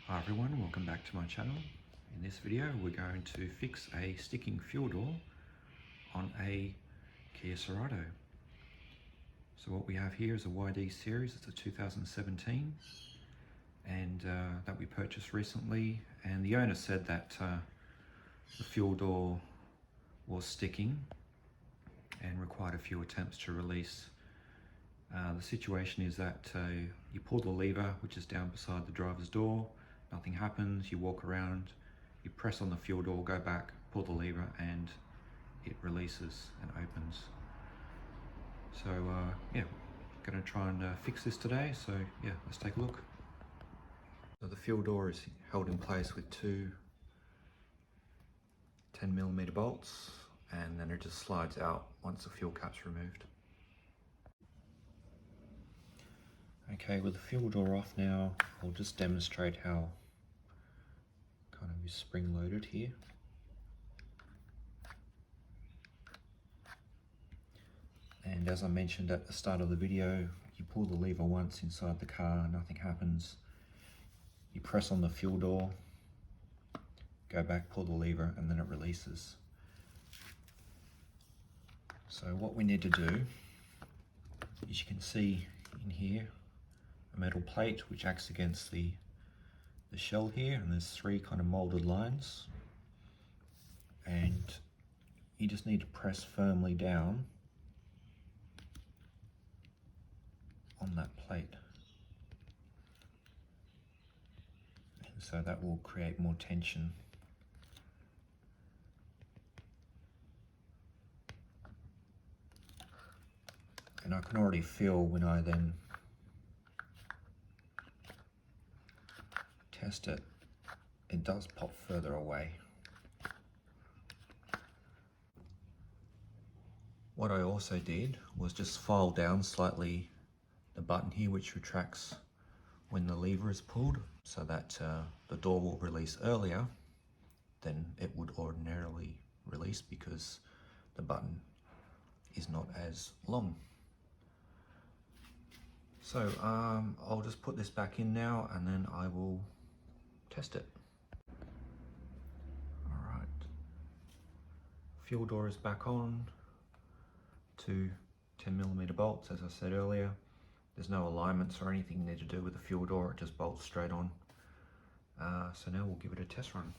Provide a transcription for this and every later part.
Hi everyone, welcome back to my channel. In this video we're going to fix a sticking fuel door on a Kia Cerato. So what we have here is a YD series, it's a 2017 and that we purchased recently, and the owner said that the fuel door was sticking and required a few attempts to release. The situation is that you pull the lever, which is down beside the driver's door, nothing happens, you walk around, you press on the fuel door, go back, pull the lever, and it releases and opens. So yeah, gonna try and fix this today, so yeah, let's take a look. So the fuel door is held in place with two 10mm bolts, and then it just slides out once the fuel cap's removed. Okay, with the fuel door off now, I'll just demonstrate how kind of is spring loaded here. And as I mentioned at the start of the video, you pull the lever once inside the car, nothing happens. You press on the fuel door, go back, pull the lever, and then it releases. So what we need to do, as you can see in here, a metal plate which acts against the shell here, and there's three kind of molded lines, and you just need to press firmly down on that plate, and so that will create more tension. And I can already feel when I then test it, it does pop further away. What I also did was just file down slightly the button here, which retracts when the lever is pulled, so that the door will release earlier than it would ordinarily release because the button is not as long. So I'll just put this back in now and then I will test it. Alright, fuel door is back on, two 10mm bolts as I said earlier. There's no alignments or anything you need to do with the fuel door, it just bolts straight on. So now we'll give it a test run.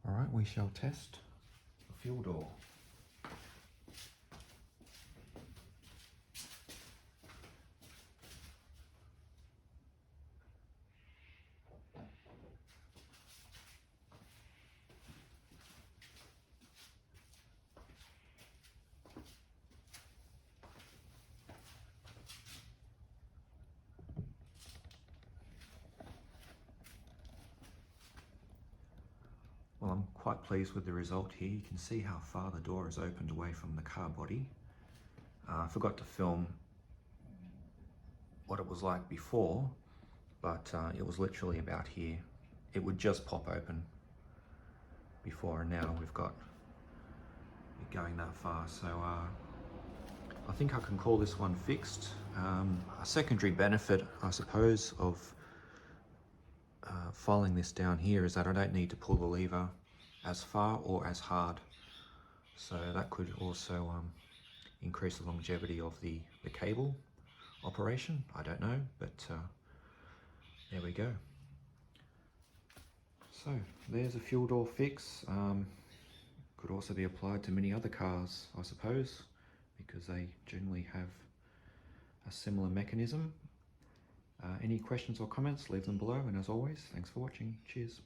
Alright, we shall test the fuel door. Well, I'm quite pleased with the result here. You can see how far the door is opened away from the car body. I forgot to film what it was like before, but it was literally about here. It would just pop open before, and now we've got it going that far. So I think I can call this one fixed. A secondary benefit, I suppose, of filing this down here is that I don't need to pull the lever as far or as hard, so that could also increase the longevity of the cable operation. I don't know, but there we go. So there's a fuel door fix. Could also be applied to many other cars, I suppose, because they generally have a similar mechanism. Any questions or comments, leave them below, and as always, thanks for watching. Cheers.